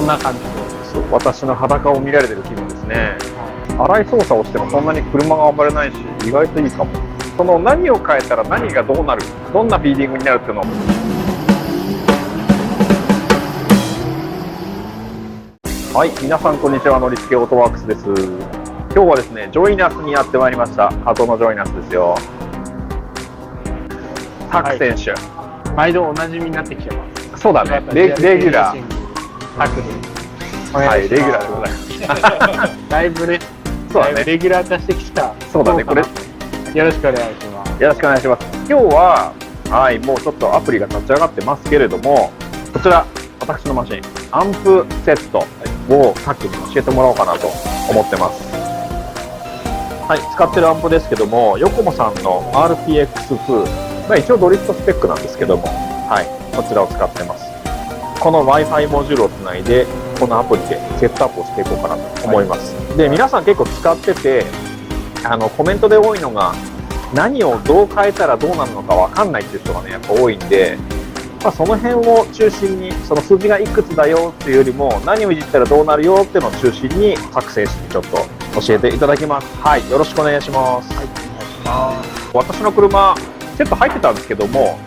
な感じで。そう、私の裸を見られてる気分ですね。粗い操作をしてもそんなに車が暴れないし、意外といいかも。その何を変えたら何がどうなる、どんなフィーリングになるっていうのを。はい、皆さんこんにちは、乗り付けオートワークスです。今日はですね、ジョイナスにやってまいりました。加藤のジョイナスですよ。タク選手、毎度おなじみになってきてます。そうだね、レギュラー。タクで。はい、レギュラーでございます。だいぶね、そうだね、レギュラー化してきた。そうだね、これ。よろしくお願いします。よろしくお願いします。今日は、はい、もうちょっとアプリが立ち上がってますけれども、こちら、私のマシン、アンプセットをタクに教えてもらおうかなと思ってます。はい、使ってるアンプですけども、ヨコモさんの RPX2、まあ、一応ドリフトスペックなんですけども、はい、こちらを使ってます。この Wi-Fi モジュールをつないで、このアプリでセットアップをしていこうかなと思います。はい、で、皆さん結構使ってて、コメントで多いのが、何をどう変えたらどうなるのか分かんないっていう人がね、やっぱ多いんで、まあ、その辺を中心に、その数字がいくつだよっていうよりも、何をいじったらどうなるよっていうのを中心に、各選手にちょっと教えていただきます。はい、よろしくお願いします。はい、お願いします。私の車、セット入ってたんですけども、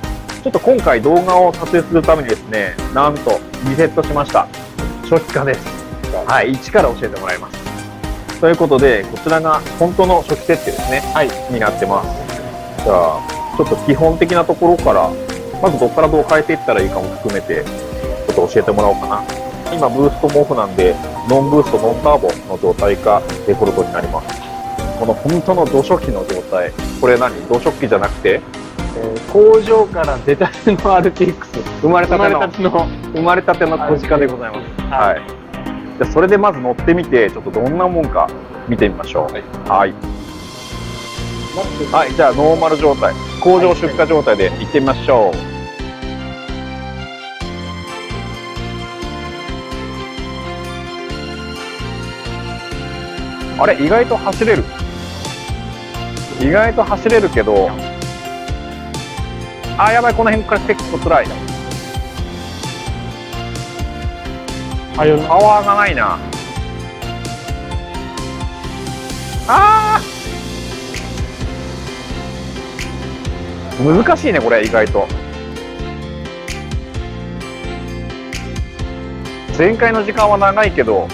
ちょっと今回動画を撮影するためにですね、なんとリセットしました。初期化です。はい、一から教えてもらいます。ということで、こちらが本当の初期設定ですね。はい、になってます。じゃあ、ちょっと基本的なところから、まずどこからどう変えていったらいいかも含めて、ちょっと教えてもらおうかな。今、ブーストもオフなんで、ノンブースト、ノンターボの状態か、デフォルトになります。この本当の土初期の状態。これ何？土初期じゃなくて、工場から出たての RTX。生まれたての小鹿でございます。はい。じゃあそれでまず乗ってみて、ちょっとどんなもんか見てみましょう。はい。はい、じゃあノーマル状態、工場出荷状態で行ってみましょう。あれ、意外と走れる。意外と走れるけど、あ、やばい、この辺から結構辛い。パワーがないな。難しいね、これ、意外と。前回の時間は長いけど、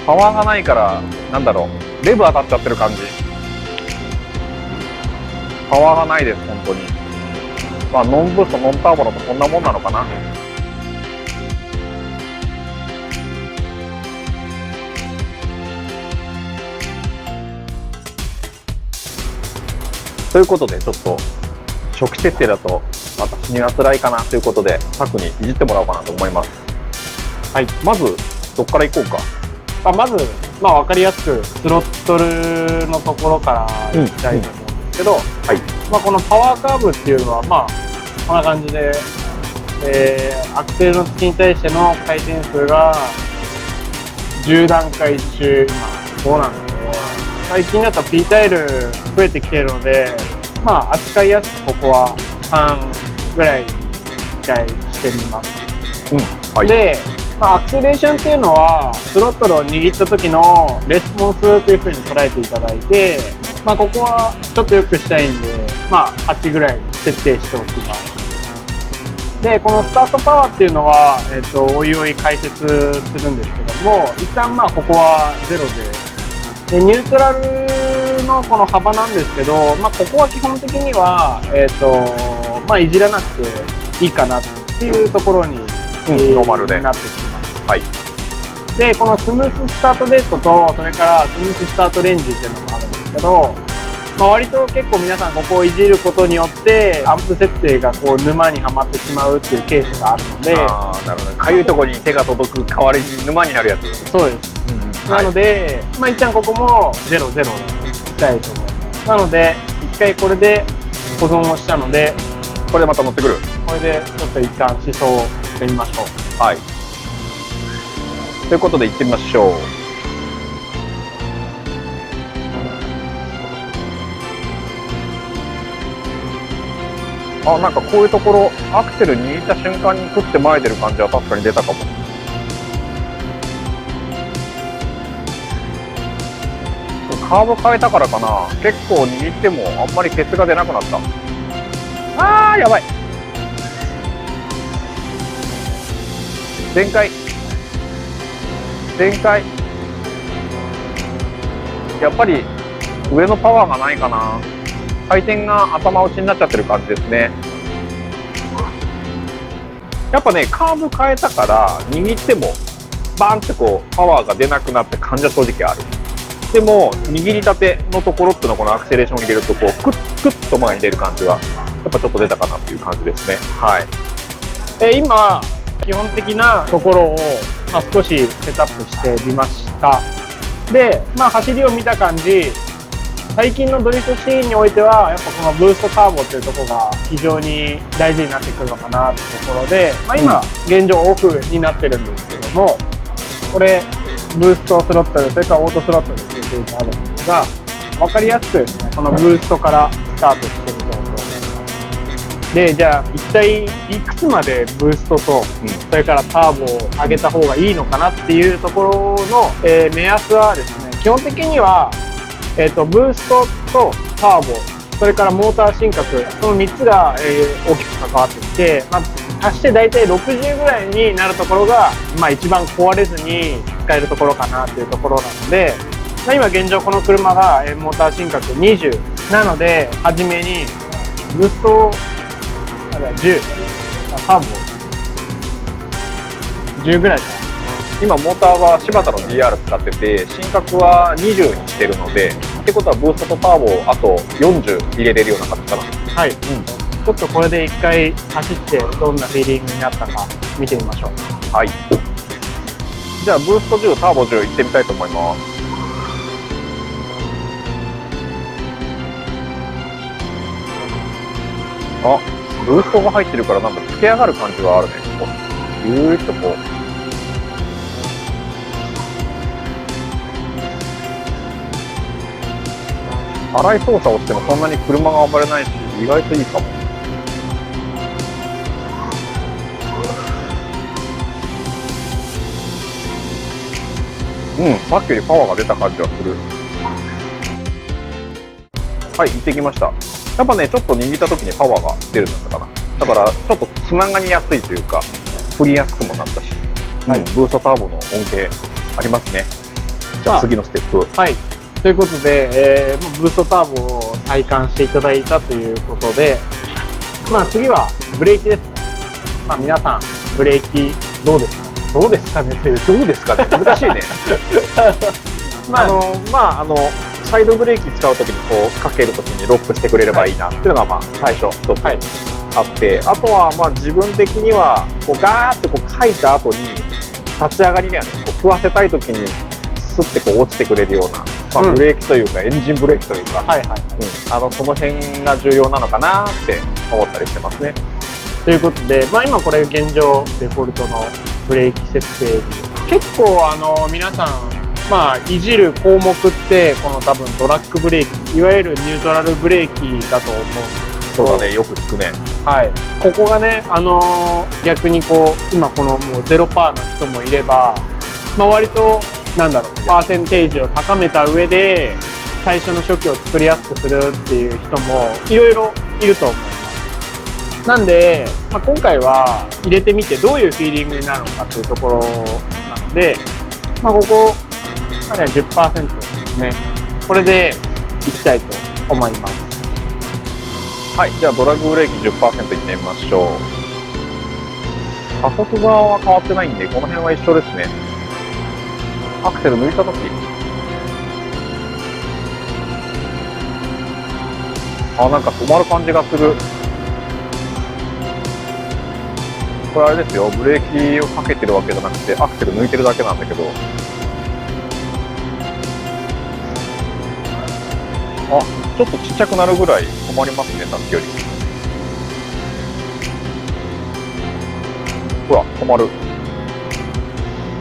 パワーがないから、なんだろう、レブ当たっちゃってる感じ。パワーがないです、本当に。まあ、ノンブースト、ノンターボだとこんなもんなのかな。ということで、ちょっと、初期設定だと私には辛いかなということで、タクにいじってもらおうかなと思います。はい、まず、どっから行こうか。まず、分かりやすく、スロットルのところからいきたいと思うんですけど、はい、このパワーカーブっていうのは、こんな感じで、アクセルの突きに対しての回転数が10段階中、今、5なんで、最近だと P タイル増えてきているので、扱いやすくここは3ぐらいに期待してみます。はい、で、アクセレーションっていうのは、スロットルを握った時のレスポンスというふうに捉えていただいて、ここはちょっと良くしたいんで、8ぐらいに設定しておきます。で、このスタートパワーっていうのは、おいおい解説するんですけども、一旦ここは0で、ニュートラルのこの幅なんですけど、ここは基本的には、いじらなくていいかなっていうところに、ノーマルでなってきます。はい。で、このスムーススタートデートと、それからスムーススタートレンジっていうのもあるんですけど、割と結構皆さんここをいじることによって、アンプ設定がこう沼にはまってしまうっていうケースがあるので、なるほど。かゆいところに手が届く代わりに沼になるやつ。そうです。なので、一旦ここも0、0にしたいと思います。なので、一回これで保存をしたので、これでまた乗ってくる。これでちょっと一旦試走してみましょう。はい。ということで行ってみましょう。なんかこういうところ、アクセル握った瞬間にクッて前出る感じは確かに出たかも。カーブ変えたからかな、結構握ってもあんまりケツが出なくなった。あー、やばい。全開。やっぱり上のパワーがないかな。回転が頭打ちになっちゃってる感じですね。やっぱね、カーブ変えたから握ってもバーンってこうパワーが出なくなって感じは正直ある。でも握りたてのところっていうのはこのアクセレーションを入れるとこうクックッと前に出る感じはやっぱちょっと出たかなっていう感じですね。はい。今基本的なところを、少しセットアップしてみました。で、走りを見た感じ、最近のドリフトシーンにおいてはやっぱこのブーストターボっていうところが非常に大事になってくるのかなっていうところで、今現状オフになってるんですけども、これブーストスロットル、それからオートスロットルっていうのがあるんですが、分かりやすくこのブーストからスタートしてると思います。で、じゃあ一体いくつまでブーストと、それからターボを上げた方がいいのかなっていうところの、目安はですね、基本的には、ブーストとターボ、それからモーター振覚、その3つが、大きく関わってきて、足して大体60ぐらいになるところが、一番壊れずに使えるところかなというところなので、今現状この車が、モーター振覚20なので、初めにブースト10、ターボ10ぐらいかな。今モーターは柴田の DR 使ってて振覚は20にしてるので、ってことはブーストとターボをあと40入れれるような感じかな。はい、ちょっとこれで一回走ってどんなフィーリングになったか見てみましょう。はい。じゃあブースト10ターボ10いってみたいと思います。あ、ブーストが入ってるからなんかつけ上がる感じがあるね。ギューッとこう。粗い操作をしてもそんなに車が暴れないし、意外といいかも。さっきよりパワーが出た感じはする。はい、行ってきました。やっぱね、ちょっと握った時にパワーが出るんだったかな。だから、ちょっとつながりやすいというか、振りやすくもなったし、ブーストターボの恩恵ありますね。じゃあ次のステップ。はい。ということで、ブーストターボを体感していただいたということで、次はブレーキですね。皆さん、ブレーキどうですか？どうですかねっていう、どうですかね難しいね。サイドブレーキ使うときにこうかけるときにロックしてくれればいいなっていうのが最初一つあって、あとは自分的にはこうガーッとこう書いた後に立ち上がりにはね、こう食わせたいときにスッてこう落ちてくれるような、ブレーキというかエンジンブレーキというか、その辺が重要なのかなって思ったりしてますね。ということで、今これ現状デフォルトのブレーキ設定、結構皆さんいじる項目ってこの多分ドラッグブレーキ、いわゆるニュートラルブレーキだと思うんですけど、そうだね、よく聞くね。はい、ここがね、逆にこう今このもう0%の人もいれば、割とパーセンテージを高めた上で最初の初期を作りやすくするっていう人もいろいろいると思います。なんで、今回は入れてみてどういうフィーリングになるのかというところなので、ここ10% ですね。これでいきたいと思います。はい、じゃあドラッグブレーキ 10% いってみましょう。加速側は変わってないんで、この辺は一緒ですね。アクセル抜いたとき、なんか止まる感じがする。これあれですよ、ブレーキをかけてるわけじゃなくてアクセル抜いてるだけなんだけど、ちょっとちっちゃくなるぐらい止まりますね、さっきより。ほら、止まる。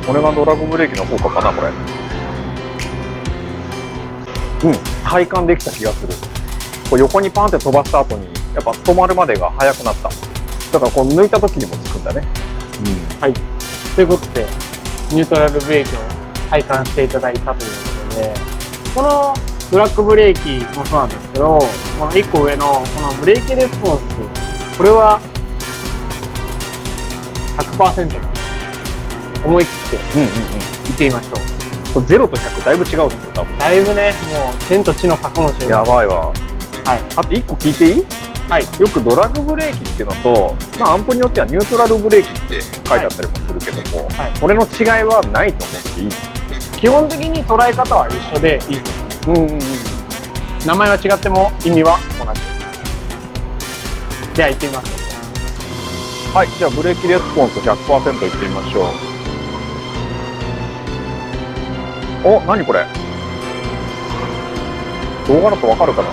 これがドラッグブレーキの効果かな、これ。体感できた気がする。こう横にパンって飛ばした後に、やっぱ止まるまでが速くなった。だからこう抜いた時にもつくんだね。はい。ということで、ニュートラルブレーキを体感していただいたということで、このドラッグブレーキもそうなんですけど、この1個上のこのブレーキレスポンス、これは 100% 思い切って行ってみましょう。これ0と100だいぶ違うんですよ、多分。だいぶね、もう天と地の差かもしれない。やばいわ。はい。あと1個聞いていい？はい。よくドラッグブレーキっていうのと、まあ、アンプによってはニュートラルブレーキって書いてあったりもするけども、はい。これの違いはないと思っていい？基本的に捉え方は一緒でいいと思います。名前は違っても意味は同じです。では行ってみましょはい、じゃあブレーキレスポンス 100% いってみましょう。お、何これ？動画だとわかるかな？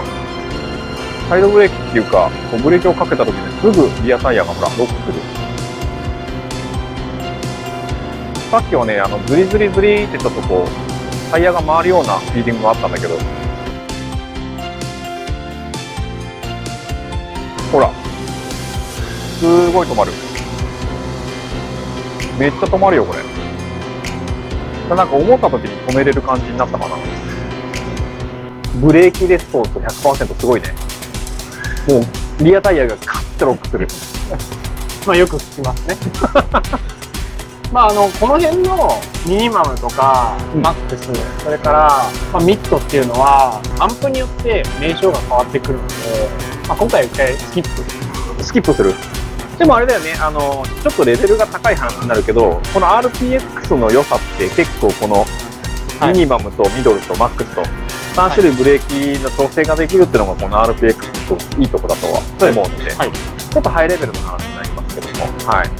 サイドブレーキっていうか、こうブレーキをかけた時にすぐリアタイヤがほら、ロックする。さっきはね、ズリズリズリってちょっとこう、タイヤが回るようなフィーリングがあったんだけど、ほら、すごい止まる。めっちゃ止まるよ、これ。なんか思った時に止めれる感じになったかな。ブレーキレスポンス 100% すごいね。もう、リアタイヤがカッてロックする。う。まあよく聞きますね。まあこの辺のミニマムとか、マックス、それから、まあ、ミッドっていうのは、アンプによって名称が変わってくるので、まあ、今回は一回スキップする。でもあれだよね、ちょっとレベルが高い話になるけど、この RPX の良さって結構このミニマムとミドルとマックスと3種類ブレーキの調整ができるっていうのがこの RPX のいいとこだとは思うので、はい、ちょっとハイレベルの話になりますけども、はい。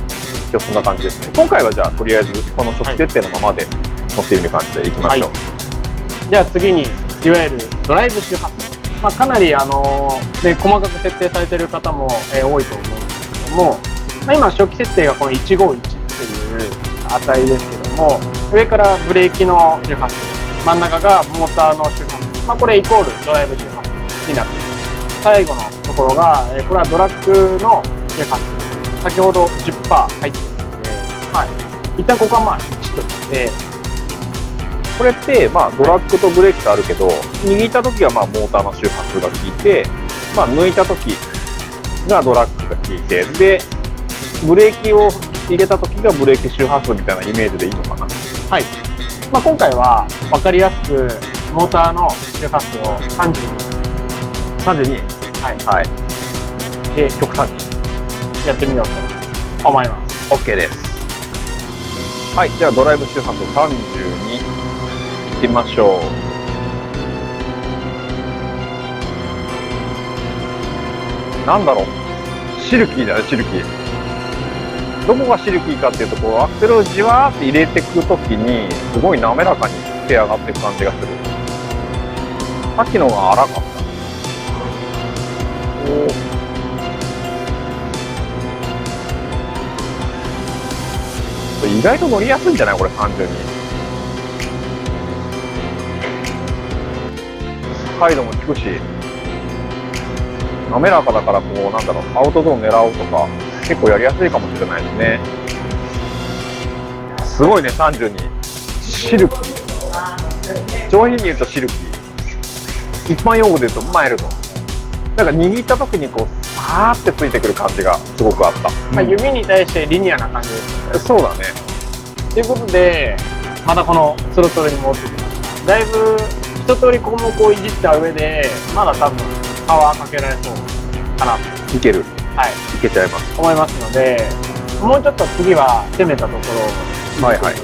今日そんな感じですね。今回はじゃあとりあえずこの初期設定のままで乗ってみる感じでいきましょう。はい、じゃあ次に、いわゆるドライブ周波数。まあ、かなりね、細かく設定されている方も、多いと思うんですけども、まあ、今初期設定がこの151っていう値ですけども、上からブレーキの周波数、真ん中がモーターの周波数、まあ、これイコールドライブ周波数になっています。最後のところが、これはドラッグの周波数。先ほど 10% 入っているので、はい、一旦ここはまあ1として、これって、まあ、ドラッグとブレーキとあるけど、握った時はまあモーターの周波数が効いて、まあ、抜いた時がドラッグが効いて、で、ブレーキを入れた時がブレーキ周波数みたいなイメージでいいのかな。はい。まあ、今回は分かりやすく、モーターの周波数を32。はい。はい。で、極端にやってみようと思います。OK です。はい、じゃあドライブ周波数32いってみましょう。なんだろう、シルキーだよ、シルキー。どこがシルキーかっていうと、こうアクセルをじわーって入れていくときにすごい滑らかに手上がっていく感じがする。さっきのが荒かった。意外と乗りやすいんじゃないこれ、単純に。サイドも効くし、滑らかだから、こう、なんだろう、アウトゾーン狙おうとか、結構やりやすいかもしれないですね。すごいね、32。シルキー。上品に言うとシルキー。一般用語で言うとマイルド。なんか握った時にこう、さーってついてくる感じがすごくあった。まあ、指に対してリニアな感じですね。そうだね。ということで、またこのスロットルに戻ってきました。だいぶ一通り項目をいじった上で、まだ多分パワーかけられそうかなと。いける。はい。いけちゃいます。思いますので、もうちょっと次は攻めたところを。はいはい。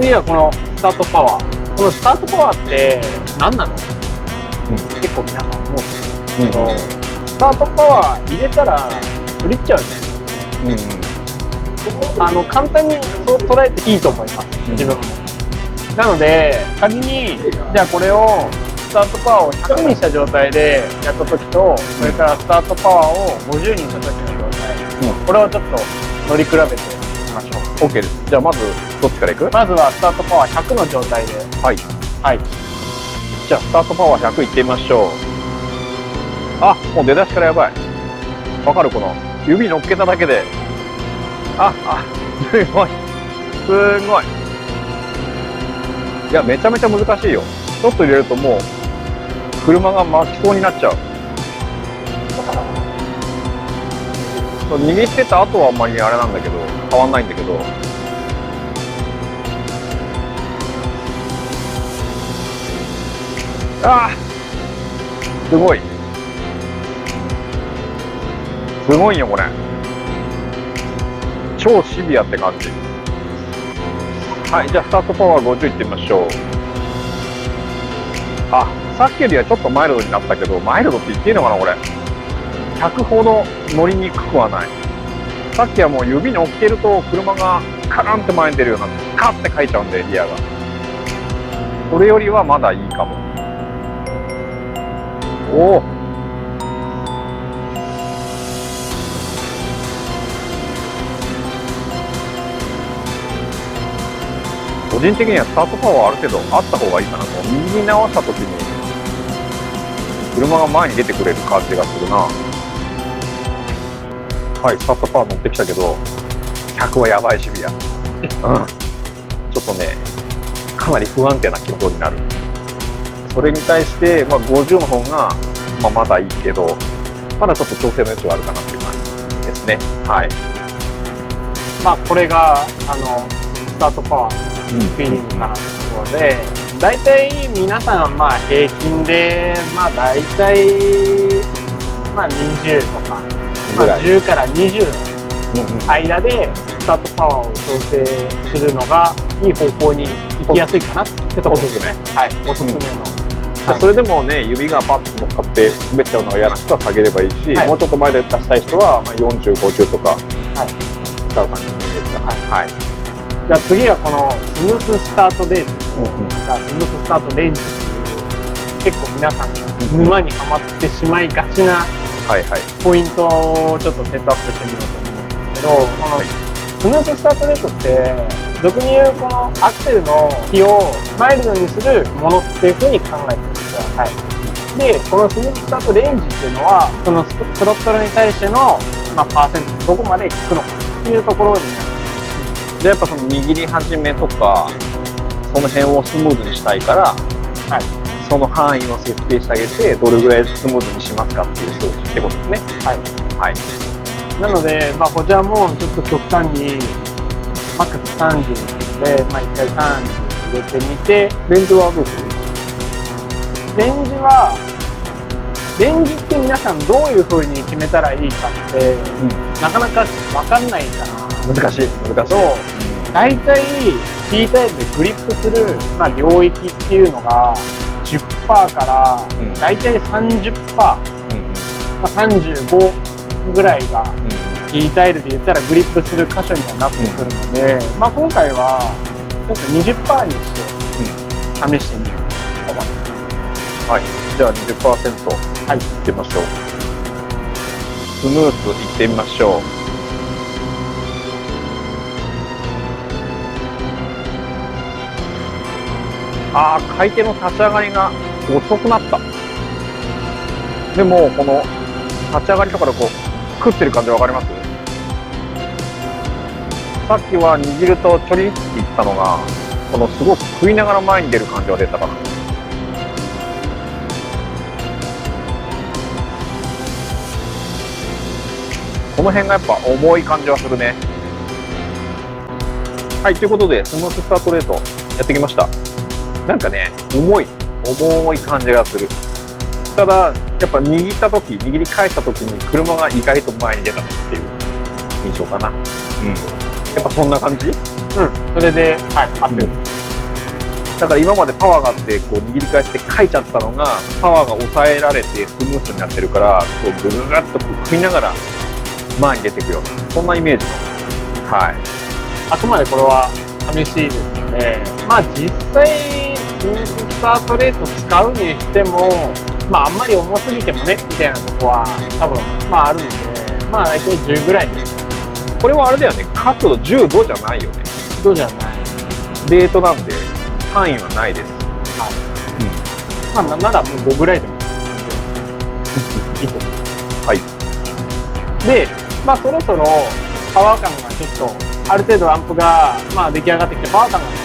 次はこのスタートパワー。このスタートパワーって何なの？結構皆さん思うんですけど、スタートパワー入れたら振りっちゃうね。簡単にそう捉えていいと思います、自分も。なので、仮に、じゃあこれを、スタートパワーを100にした状態でやった時と、それからスタートパワーを50にした時の状態、これをちょっと乗り比べてみましょう。 OK です。じゃあまずどっちからいく？まずはスタートパワー100の状態で。はい。はい。じゃあスタートパワー100いってみましょう。あ、もう出だしからやばい。わかる？この指乗っけただけで、すごい。すごい。いや、めちゃめちゃ難しいよ。ちょっと入れるともう、車が巻きそうになっちゃう。握ってた後はあんまりあれなんだけど、変わんないんだけど。ああ、すごい。すごいよこれ。超シビアって感じ。はい、じゃあスタートパワー50いってみましょう。あ、さっきよりはちょっとマイルドになったけど、マイルドって言っていいのかなこれ。100ほど乗りにくくはない。さっきはもう指に置けると車がカランって前に出るような、カッて書いちゃうんでリアが。それよりはまだいいかも。おお。個人的にはスタートパワーある程度あった方がいいかなと。右に直した時に車が前に出てくれる感じがするな。はい、スタートパワー乗ってきたけど100はやばいシビア。うん、ちょっとねかなり不安定な軌道になる。それに対して、50の方が、まだいいけどまだちょっと調整の余地はあるかなっていう感じですね。はい。これがスタートパワーのフィーリングかなというところで、大体皆さん平均で大体20とか、10から20の間でスタートパワーを調整するのがいい方向に行きやすいかなってところですね。はい、おすすめの。それでもね、指がパッと乗っかって滑っちゃうのが嫌な人は下げればいいし、もうちょっと前で出したい人は40、50とか使う感じのイメージが。はい。じゃあ次はこのスムーススタートレンジ、スムーススタートレンジっていう結構皆さんが沼にはまってしまいがちなポイントをちょっとセットアップしてみようと思うんですけど、このスムーススタートレートって俗に言うこのアクセルのキーをマイルドにするものっていうふうに考えてください。で、このスムーススタートレンジっていうのはそのスロットルに対しての、パーセントどこまでいくのかっていうところになります。じゃあやっぱその握り始めとかその辺をスムーズにしたいから、その範囲を設定してあげてどれぐらいスムーズにしますかっていう数値ってことですね。はい。なので、こちらもちょっと極端にマックス30で、1回30入れてみて、レンジはどうする？レンジって皆さんどういう風に決めたらいいかって、なかなか分かんないかな。難しい。大体 T タイプでグリップする、領域っていうのが 10% から大体 30%、35ぐらいが T タイルで言ったらグリップする箇所にはなってくるので、今回はちょっと 20% にして試してみようと思います。はい、じゃあ 20% いってみましょう。スムーズいってみましょう。回転の立ち上がりが遅くなった。でもこの立ち上がりとかで食ってる感じわかります？さっきは握るとちょりっていったのがすごく食いながら前に出る感じが出たかな。この辺がやっぱ重い感じはするね。はい、ということでスムーススタートレートやってきました。なんかね、重い感じがする。ただやっぱ握り返した時に車が意外と前に出たっていう印象かな。やっぱそんな感じ？それで合ってる。だから今までパワーがあって握り返して書いちゃったのがパワーが抑えられてスムーズになってるからぐぐぐっと食いながら前に出ていくようなそんなイメージの。あくまでこれは試しですので、実際スムーススタートレート使うにしてもあんまり重すぎてもねみたいなとこは多分あるので、大体10ぐらいです。これはあれだよね、角度10度じゃないよね。度じゃない。レートなんで範囲はないです。なんならもう5ぐらいでもいいと思います。で、そろそろパワー感がちょっとある程度アンプが出来上がってきてパワー感がちょっ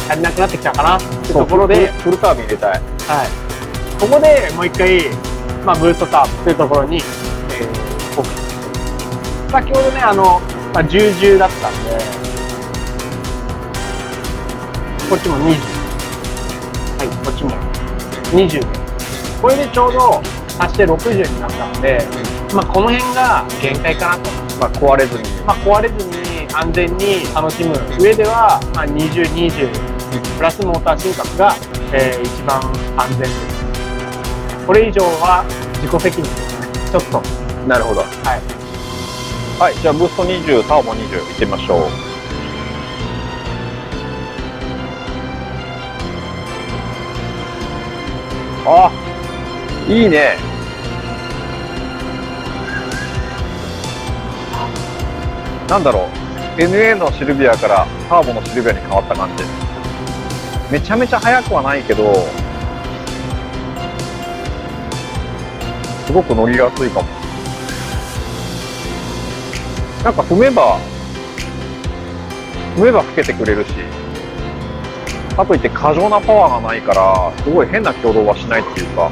と足りなくなってきたかなってところでフルタービン入れたい。ここでもう一回、まあ、ブーストターボっていうところに、置く。先ほどね、まあ、10だったんで、こっちも20。はい、こっちも20。これでちょうど足して60になったので、まあ、この辺が限界かなと。まあ壊れずに。まあ、壊れずに安全に楽しむ上では、まあ、20、20プラスモーター心拍が、一番安全です。これ以上は自己責任ですね。ちょっと。なるほど。はい。はい、じゃあブースト20、ターボ20いってみましょう。あ、いいね。なんだろう、NA のシルビアからターボのシルビアに変わった感じ。めちゃめちゃ速くはないけど、すごく乗りやすいかも。なんか踏めば吹けてくれるし、かといって過剰なパワーがないから、すごい変な挙動はしないっていうか、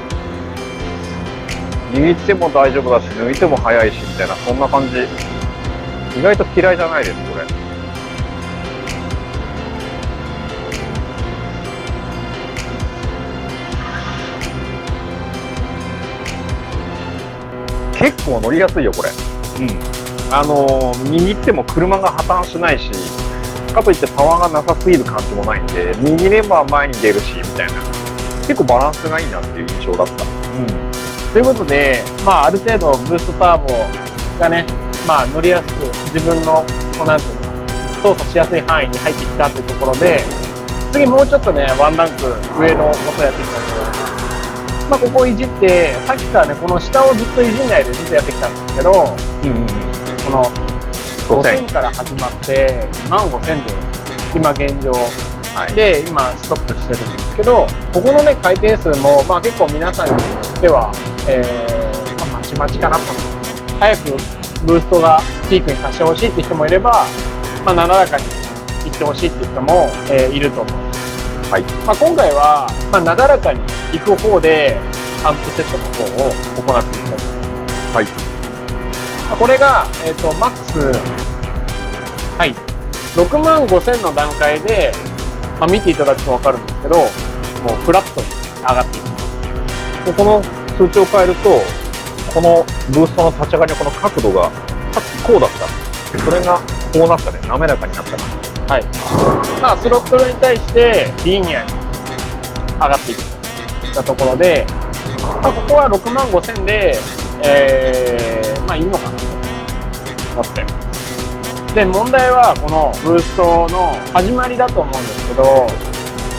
握っても大丈夫だし、抜いても速いし、みたいな、そんな感じ。意外と嫌いじゃないです、これ。結構乗りやすいよ、これ。うん。握っても車が破綻しないし、かといってパワーがなさすぎる感じもないんで、握れば前に出るし、みたいな。結構バランスがいいなっていう印象だった。うん。ということで、まあ、ある程度ブーストターボがね、まあ、乗りやすく、自分の、こうなんていうの、操作しやすい範囲に入ってきたっていうところで、次もうちょっとね、ワンランク上のことをやっていきたいと思います。まあ、ここをいじって、さっきからね、この下をずっといじんないでずっとやってきたんですけど、この5000から始まって、15000で、今現状、で、今ストップしてるんですけど、ここのね、回転数も、まあ結構皆さんによっては、まあ、まちまちかなと。早くブーストがピークに達してほしいって人もいれば、まあ、なだらかに行ってほしいって人も、いると思う。はい。まあ、今回は、まあ、なだらかに行く方で、アンプセットの方を行っていきたいと思います。はい。まあ、これが、マックス、はい。65000の段階で、まあ、見ていただくと分かるんですけど、もうフラットに上がっていきます。でこの数値を変えると、このブーストの立ち上がりのこの角度が、さっきこうだった。それがこうなったね。滑らかになったな。はい。まあ、スロットルに対してリニアに上がっていったところで、まあ、ここは65000で、まあいいのかなと思って。で、問題はこのブーストの始まりだと思うんですけど、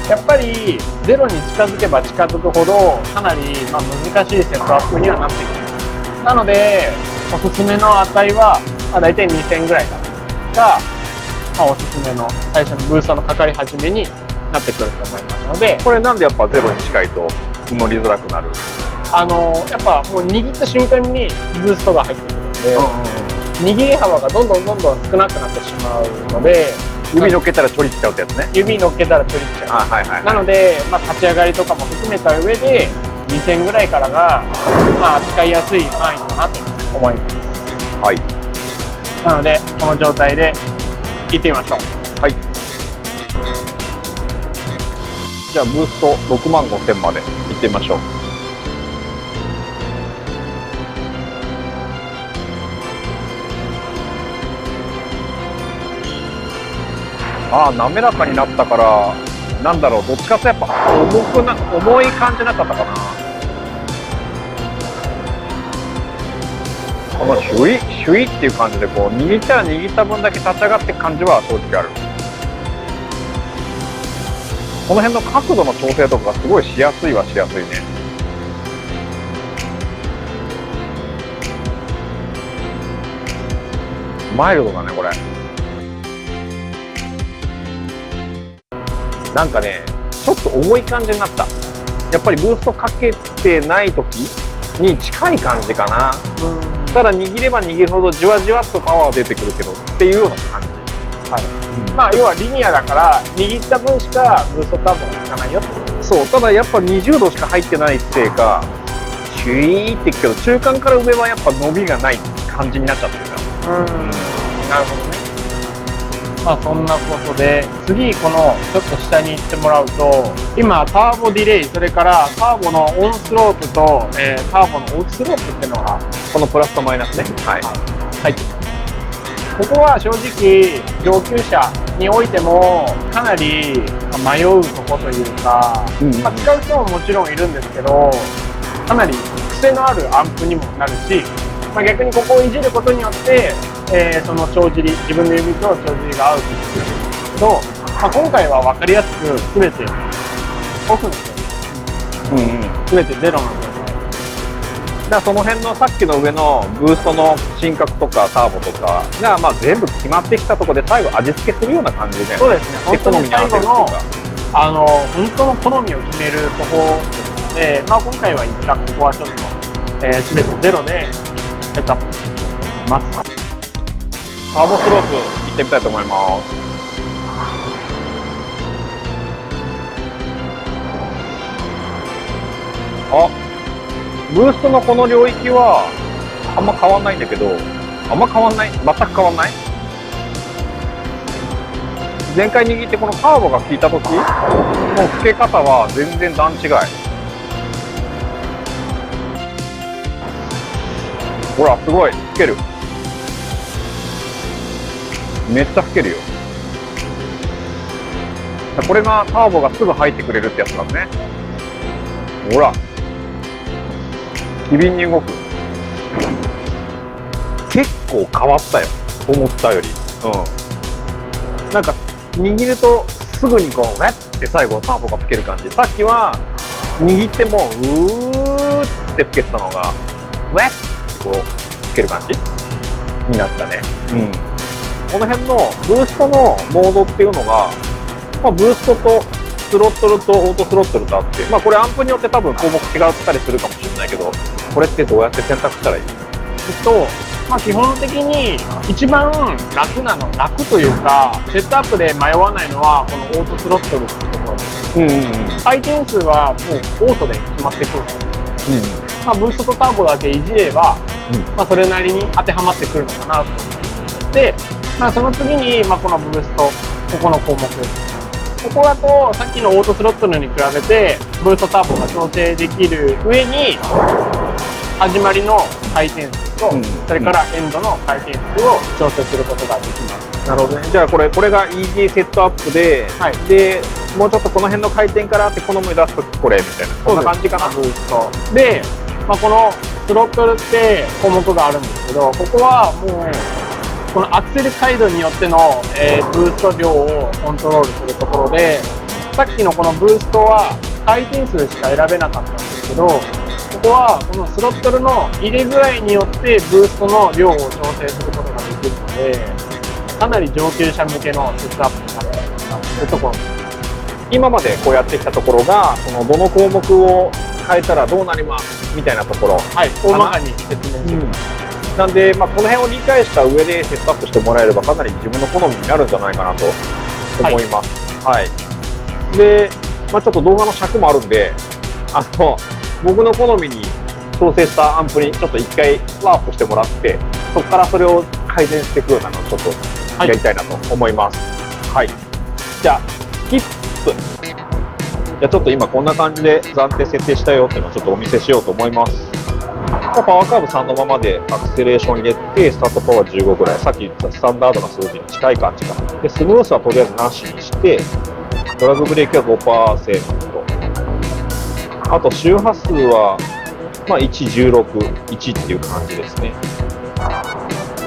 やっぱりゼロに近づけば近づくほどかなりまあ難しいセットアップにはなってきます。なので、おすすめの値は、まあ、大体2000ぐらいかなが、まあ、おすすめの最初のブーストのかかり始めになってくると思いますので、これなんでやっぱゼロに近いと乗りづらくなる？やっぱもう握った瞬間にブーストが入ってくるので、握り幅がどんどん少なくなってしまうので、指乗っけたらちょりっちゃうってやつね。指乗っけたらちょりっちゃう。なので、まあ、立ち上がりとかも含めた上で、2000ぐらいからが、まあ、扱いやすい範囲かなと思います。はい。なので、この状態で行ってみましょう。はい。じゃあ、ブースト65000まで行ってみましょう。ああ、滑らかになったから、なんだろう、どっちかってやっぱ重い感じになっちゃったかな。このシュイっていう感じで、こう、握ったら握った分だけ立ち上がっていく感じは正直ある。この辺の角度の調整とかがすごいしやすいはしやすいね。マイルドだね、これ。なんかね、ちょっと重い感じになった。やっぱりブーストかけてない時に近い感じかな。ただ握れば握るほどじわじわっとパワー出てくるけどっていうような感じ。はい。まあ要はリニアだから握った分しかブーストターボが効かないよってこと。そう、ただやっぱ20度しか入ってないせいか、シュイーっていくけど、中間から上はやっぱ伸びがない感じになっちゃってるから。なるほどね。まあそんなことで、次このちょっと下に行ってもらうと、今ターボディレイ、それからターボのオンスロープと、ターボのオフスロープっていうのがこのプラスとマイナスね。はい。入ってます。ここは正直上級者においてもかなり迷うとこというか、まあ、使う人ももちろんいるんですけど、かなり癖のあるアンプにもなるし、まあ、逆にここをいじることによって、その帳尻、自分の指と帳尻が合うというんですけど、まあ、今回は分かりやすく全てオフの状態、全てゼロの状態。だからその辺のさっきの上のブーストの進角とかターボとかがまあ全部決まってきたところで最後味付けするような感じで、そうですね。本当に最後の本当の好みを決めるところですので、まあ、今回は一旦ここはちょっと、全てゼロでセットアップしてます。ターボスロープ行ってみたいと思います。あ、ブーストのこの領域はあんま変わんないんだけど、あんま変わんない、全く変わんない。前回握ってこのカーボが効いた時の付け方は全然段違い。ほら、すごい、吹ける。めっちゃ吹けるよ。これがターボがすぐ入ってくれるってやつなんね。ほら。機敏に動く。結構変わったよ。思ったより。なんか、握るとすぐにこう、ウェッって最後ターボが吹ける感じ。さっきは、握っても、うーって吹けてたのが、ウェッってこう、吹ける感じになったね。この辺のブーストのモードっていうのが、まあ、ブーストとスロットルとオートスロットルとあって、まあ、これアンプによって多分項目違ったりするかもしれないけど、これってどうやって選択したらいい？まあ、基本的に一番楽なの、楽というか、セットアップで迷わないのは、このオートスロットルっていうところです。回転数はもうオートで決まってくるので、まあ、ブーストとターボだけいじれば、まあ、それなりに当てはまってくるのかなと思います。で、まあ、その次に、まあ、このブースト、ここの項目です。ここだと、さっきのオートスロットルに比べて、ブーストターボが調整できる上に、始まりの回転数と、それからエンドの回転数を調整することができます。なるほどね。じゃあこれがイージーセットアップで、で、もうちょっとこの辺の回転からって好み出すときこれみたいな、そんな感じかな。ブースト。で、まあ、このスロットルって項目があるんですけど、ここはもう、このアクセル回路によっての、ブースト量をコントロールするところで、さっきのこのブーストは回転数しか選べなかったんですけど、ここはこのスロットルの入れ具合によってブーストの量を調整することができるので、かなり上級者向けのセットアップになっているというところです。今までこうやってきたところが、そのどの項目を変えたらどうなりますみたいなところ、はい、大まかに説明してみます。なんで、まあ、この辺を理解した上でセットアップしてもらえればかなり自分の好みになるんじゃないかなと思います。はい。で、まあ、ちょっと動画の尺もあるんで、僕の好みに調整したアンプにちょっと一回ワープしてもらって、そこからそれを改善していくようなのをちょっとやりたいなと思います。はい。じゃあ、スキップ。じゃあちょっと今こんな感じで暫定設定したよっていうのをちょっとお見せしようと思います。パワーカーブ3のままでアクセレーション入れて、スタートパワー15ぐらい、さっき言ったスタンダードな数字に近い感じかな。で、スムースはとりあえずなしにして、ドラッグブレーキは 5%。あと周波数は、まあ、1、16、1っていう感じですね。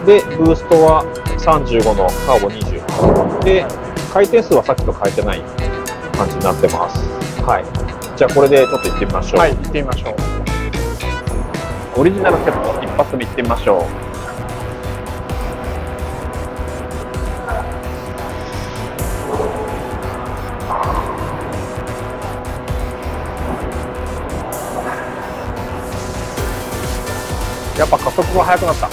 で、ブーストは35のカーボ20。で、回転数はさっきと変えてない感じになってます。はい。じゃあこれでちょっと行ってみましょう。はい、行ってみましょう。オリジナルセット、一発目いってみましょう。やっぱ加速が速くなった。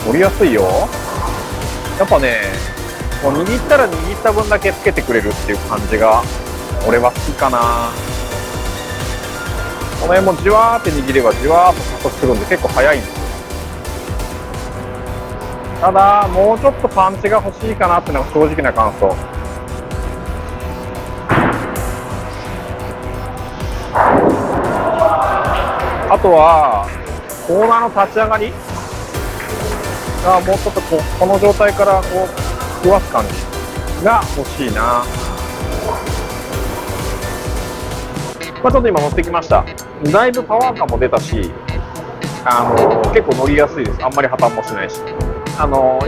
乗りやすいよ。やっぱね、もう握ったら握った分だけつけてくれるっていう感じが俺は好きかな。この辺もじわーって握ればじわーっと加速するんで結構速いんですよ。ただもうちょっとパンチが欲しいかなっていうのが正直な感想。あとはコーナーの立ち上がりがもうちょっとこの状態から食わす感じが欲しいな。ちょっと今乗ってきました。だいぶパワー感も出たし、結構乗りやすいです。あんまり破綻もしないし。や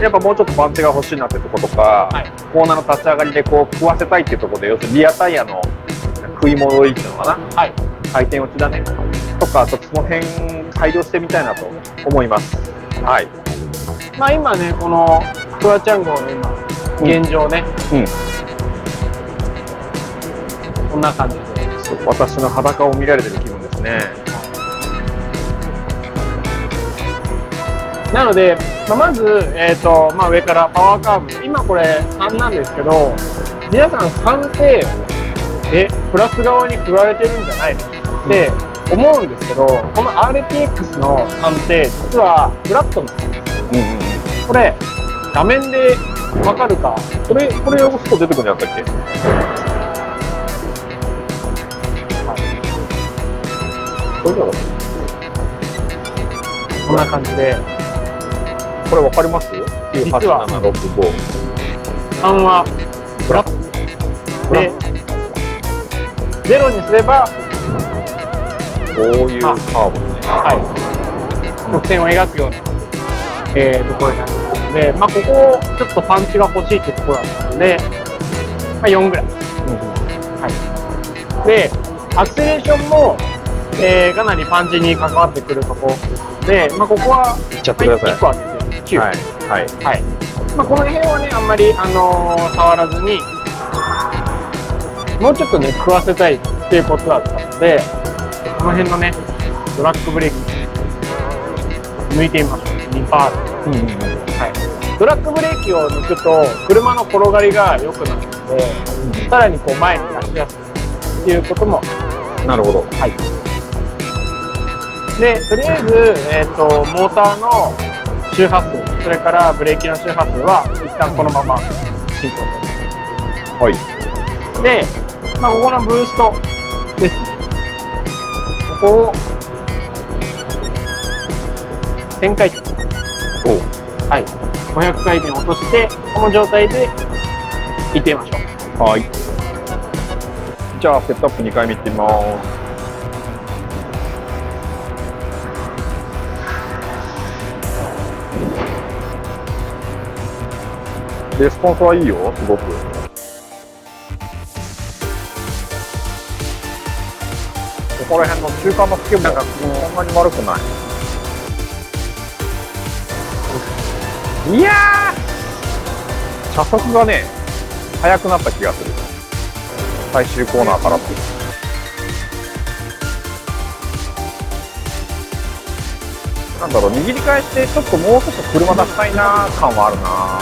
っぱもうちょっとパンチが欲しいなってとことか、はい、コーナーの立ち上がりで食わせたいっていうところで、要するにリアタイヤの食い戻りっていうのかな、はい、回転落ちだねとか、ちょっとその辺改良してみたいなと思います。はい。まあ今ね、このフワちゃん号の今現状ね、こんな感じで、私の裸を見られてる気分ですね。なので、まず、上からパワーカーブ、今これ3なんですけど、皆さん3ってプラス側に振られてるんじゃないのって思うんですけど、この RTX の3って実はフラットなんですよ。これ画面でわかるか。これを押すと出てくるんやったっけ？こんな感じで、これ分かります？ 98765 3はフラットで、0にすればこういうカーブね、はい、曲線を描くような、ところになるので、ここちょっとパンチが欲しいってところだったので、4ぐらい、はい、でアクセレーションもかなりパンチに関わってくるところで、ここは1個上げて9、はいはい、この辺はねあんまり、触らずにもうちょっとね食わせたいっていうことだったので、この辺のねドラッグブレーキ抜いてみましょう。2%、はい、ドラッグブレーキを抜くと車の転がりが良くなるので、さらに前に出しやすいっていうことも。なるほど。はい。で、とりあえず、モーターの周波数、それからブレーキの周波数は一旦このまま進行します。はい。で、ここのブーストです。ここを1000回転。はい。500回転落として、この状態で行ってみましょう。はい。じゃあセットアップ2回目いってみます。レスポンスはいいよ、すごく。ここら辺の中間の付けもそんなに悪くない。いやー、車速がね速くなった気がする。最終コーナーからって。なんだろう、握り返してちょっともうちょっと車出したいな感はあるな。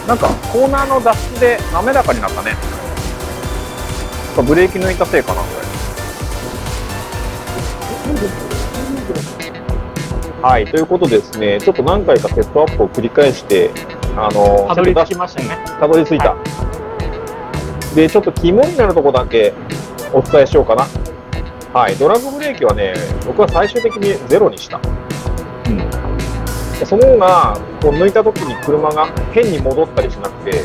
なんかコーナーの脱出で滑らかになったね。ブレーキ抜いたせいかな、これ。はい、ということでですね、ちょっと何回かセットアップを繰り返して、たどり着きましたね。たどり着いた。はい、で、ちょっと肝になるところだけお伝えしようかな。はい、ドラッグブレーキはね、僕は最終的にゼロにした。その方が抜いた時に車が変に戻ったりしなくて、ス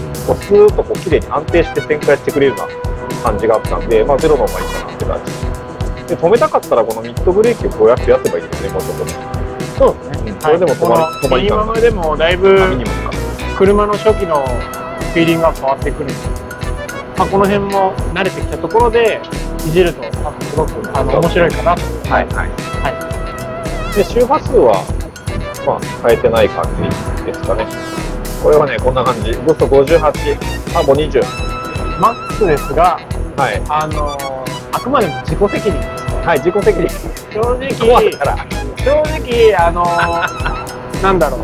ーッと綺麗に安定して旋回してくれるような感じがあったんで、ゼロの方がいいかなって感じで、止めたかったらこのミッドブレーキをこうやってやってばいいですね、もうちょっとね。そうですね。これでも止まり今までもだいぶ車の初期のフィーリングが変わってくるんで、この辺も慣れてきたところでいじると多分すごく面白いかなと。はいはい。はで、周波数は、まあ、変えてない感じですかね。これはね、こんな感じ。ブースト58、ターボ20。い。マックスですが、はい。あくまでも自己責任です。はい、自己責任。正怖い直、から。正直、なんだろう。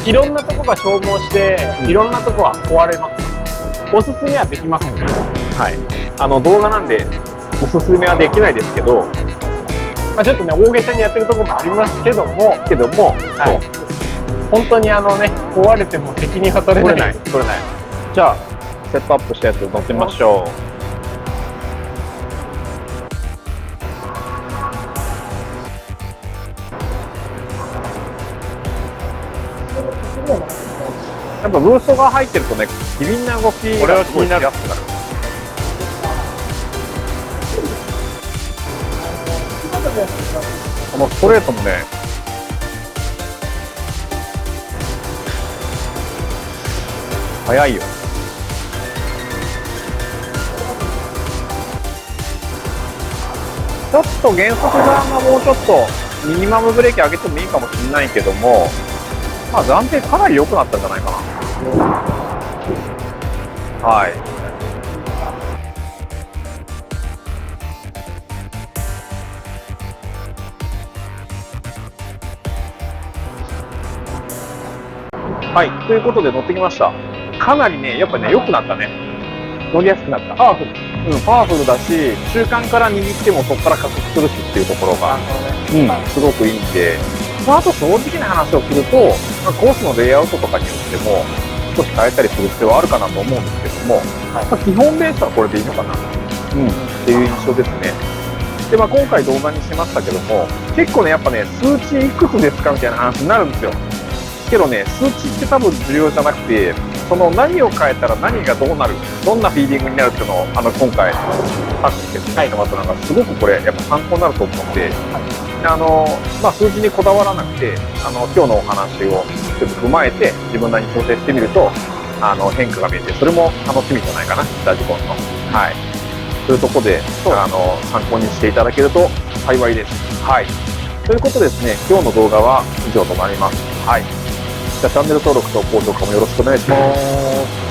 いろんなとこが消耗して、いろんなとこは壊れます。おすすめはできますね。はい。動画なんで、おすすめはできないですけど、まあ、ちょっとね、大げさにやってるところもありますけども、はい、そう本当に壊れても責任は取れない。取れない。じゃあ、セットアップしたやつ乗ってみましょう。やっぱブーストが入ってるとね、機敏な動きがすごいしやすくなる。このストレートもね、速いよ。ちょっと減速側がもうちょっとミニマムブレーキ上げてもいいかもしれないけども、まあ暫定かなり良くなったんじゃないかな。はい。はい、ということで乗ってきました。かなりね、やっぱね、良くなったね。乗りやすくなった。パワフル。パワフルだし、中間から握ってもそこから加速するしっていうところが、すごくいいんで、あと正直な話をすると、コースのレイアウトとかによっても、少し変えたりする必要はあるかなと思うんですけども、基本ベースはこれでいいのかな、っていう印象ですね。で、今回動画にしましたけども、結構ね、やっぱね、数値いくつですかみたいな話になるんですよ。けどね、数値って多分重要じゃなくて、その何を変えたら何がどうなる、どんなフィーリングになるっていうのを、今回、各自説明してもらったのが、すごくこれ、やっぱ参考になると思うので、数字にこだわらなくて、今日のお話を全部踏まえて、自分なりに調整してみると、変化が見えて、それも楽しみじゃないかな、ラジコンの。はい。というところで、参考にしていただけると幸いです。はい。ということでですね、今日の動画は以上となります。はい。じゃあチャンネル登録と高評価もよろしくお願いします。